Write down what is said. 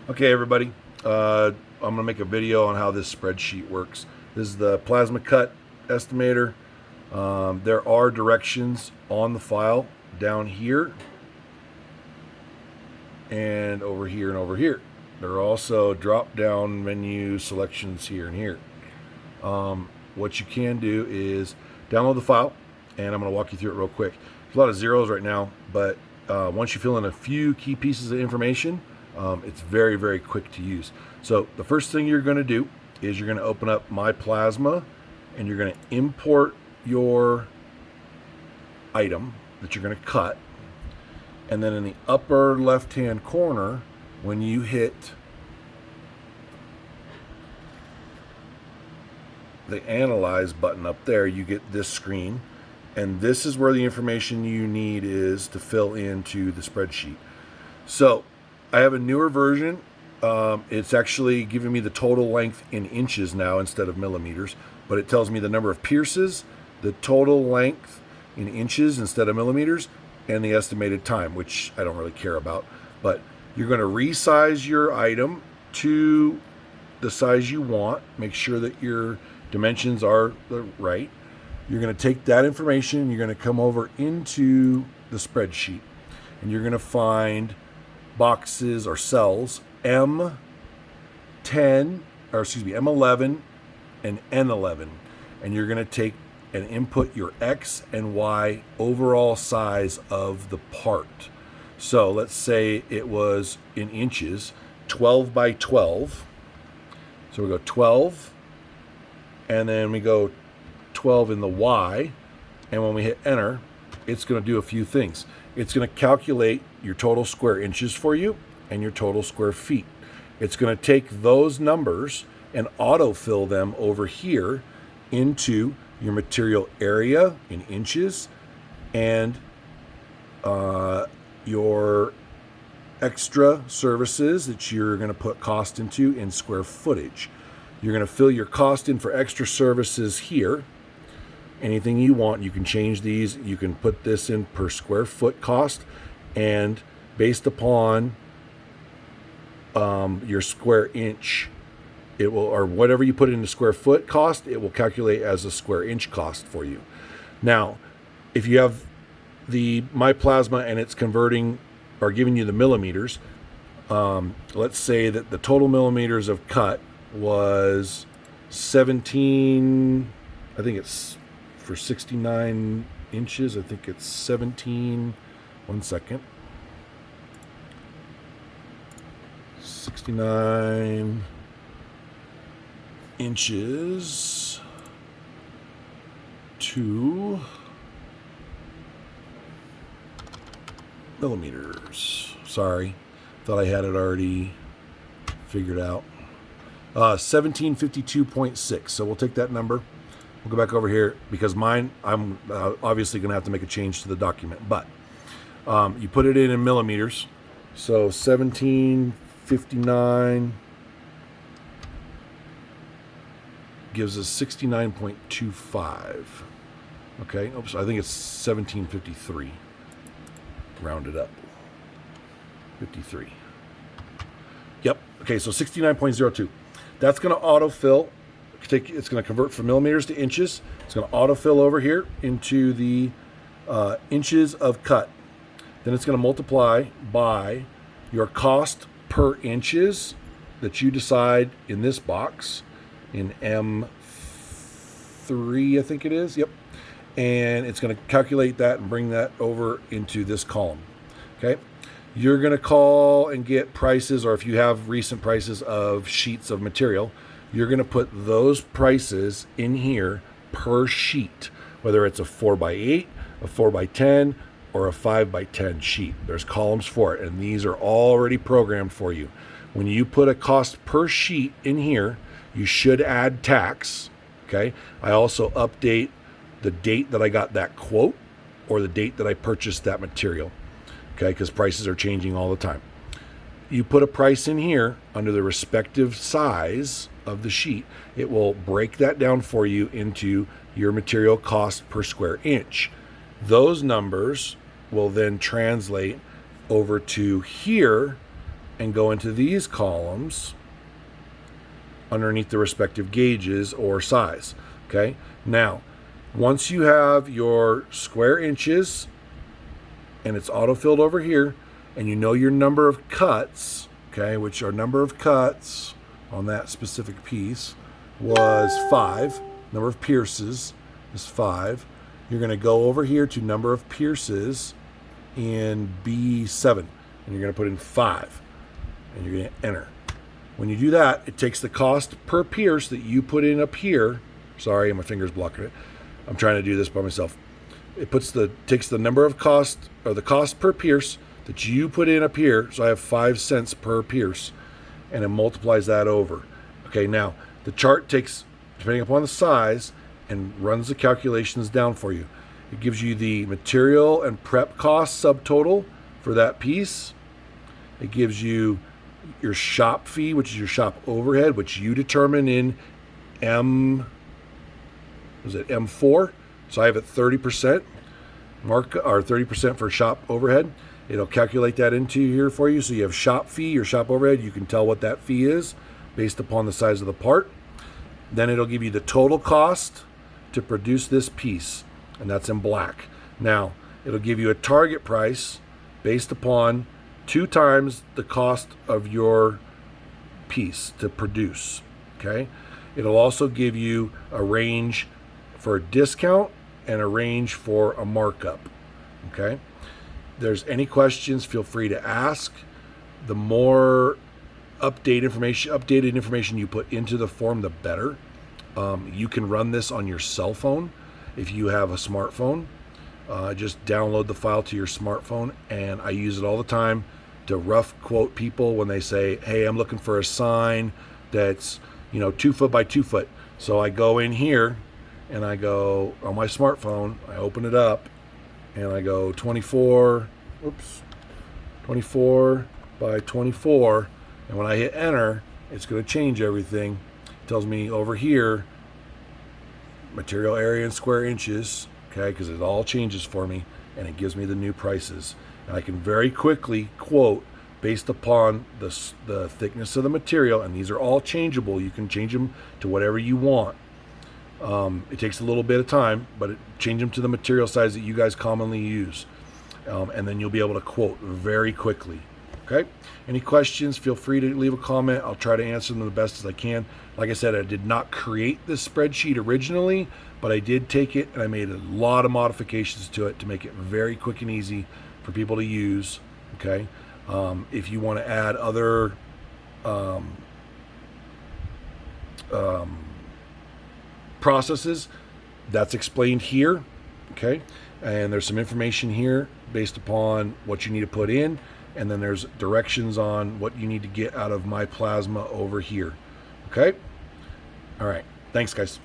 Okay, everybody, I'm going to make a video on how this spreadsheet works. This is the plasma cut estimator. There are directions on the file down here and over here and over here. There are also drop-down menu selections here and here. What you can do is download the file, and I'm going to walk you through it real quick. There's a lot of zeros right now, but once you fill in a few key pieces of information, it's very, very quick to use. So the first thing you're going to do is you're going to open up My Plasma, and you're going to import your item that you're going to cut. And then in the upper left-hand corner, when you hit the Analyze button up there, you get this screen. And this is where the information you need is to fill into the spreadsheet. So I have a newer version. It's actually giving me the total length in inches now instead of millimeters, but it tells me the number of pierces, the total length in inches instead of millimeters, and the estimated time, which I don't really care about. But you're going to resize your item to the size you want. Make sure that your dimensions are right. You're going to take that information and you're going to come over into the spreadsheet, and you're going to find boxes or cells M11 and N11, and you're going to take and input your X and Y overall size of the part. So let's say it was in inches, 12 by 12. So we go 12, and then we go 12 in the Y, and when we hit enter, it's going to do a few things. It's going to calculate your total square inches for you and your total square feet. It's going to take those numbers and autofill them over here into your material area in inches and your extra services that you're going to put cost into in square footage. You're going to fill your cost in for extra services here. Anything you want, you can change these. You can put this in per square foot cost, and based upon your square inch, it will, or whatever you put into square foot cost, it will calculate as a square inch cost for you. Now, if you have the My Plasma and it's converting or giving you the millimeters, let's say that the total millimeters of cut was 17, I think it's for 69 inches, I think it's 17, 1 second, 69 inches to millimeters. Sorry, thought I had it already figured out. 1752.6. So we'll take that number. We'll go back over here because mine, I'm obviously going to have to make a change to the document. But you put it in millimeters. So 1759 gives us 69.25. Okay. Oops, I think it's 1753. Rounded up. 53. Yep. Okay, so 69.02. That's going to autofill. It's going to convert from millimeters to inches. It's going to autofill over here into the inches of cut. Then it's going to multiply by your cost per inches that you decide in this box in M3, I think it is. Yep. And it's going to calculate that and bring that over into this column. Okay. You're going to call and get prices, or if you have recent prices of sheets of material, you're going to put those prices in here per sheet, whether it's a 4x8, a 4x10, or a 5x10 sheet. There's columns for it, and these are already programmed for you. When you put a cost per sheet in here, you should add tax. Okay. I also update the date that I got that quote or the date that I purchased that material. Okay, because prices are changing all the time. You put a price in here under the respective size of the sheet. It will break that down for you into your material cost per square inch. Those numbers will then translate over to here and go into these columns underneath the respective gauges or size. Okay, now once you have your square inches and it's auto-filled over here, and you know your number of cuts, okay, which our number of cuts on that specific piece was 5, number of pierces is 5, you're going to go over here to number of pierces in B7, and you're going to put in 5, and you're going to enter. When you do that, it takes the cost per pierce that you put in up here. Sorry, my finger's blocking it. I'm trying to do this by myself. It takes the number of cost, or the cost per pierce that you put in up here. So I have 5 cents per pierce, and it multiplies that over. Okay, now the chart takes, depending upon the size, and runs the calculations down for you. It gives you the material and prep cost subtotal for that piece. It gives you your shop fee, which is your shop overhead, which you determine in M4. So I have it 30% mark, or 30% for shop overhead. It'll calculate that into here for you. So you have shop fee, your shop overhead. You can tell what that fee is based upon the size of the part. Then it'll give you the total cost to produce this piece, and that's in black. Now, it'll give you a target price based upon 2 times the cost of your piece to produce. Okay? It'll also give you a range for a discount and a range for a markup. Okay? If there's any questions, feel free to ask. The more updated information you put into the form, the better. You can run this on your cell phone if you have a smartphone. Just download the file to your smartphone, and I use it all the time to rough quote people when they say, hey, I'm looking for a sign that's 2 foot by 2 foot. So I go in here and I go on my smartphone, I open it up, and I go 24 by 24, and when I hit enter, it's going to change everything. It tells me over here material area in square inches, okay, because it all changes for me, and it gives me the new prices. And I can very quickly quote based upon the thickness of the material, and these are all changeable. You can change them to whatever you want. It takes a little bit of time, but change them to the material size that you guys commonly use, and then you'll be able to quote very quickly. Okay? Any questions, feel free to leave a comment. I'll try to answer them the best as I can. Like I said, I did not create this spreadsheet originally, but I did take it and I made a lot of modifications to it to make it very quick and easy for people to use. Okay? If you want to add other processes, that's explained here. Okay? And there's some information here based upon what you need to put in. And then there's directions on what you need to get out of my plasma over here. Okay? All right. Thanks, guys.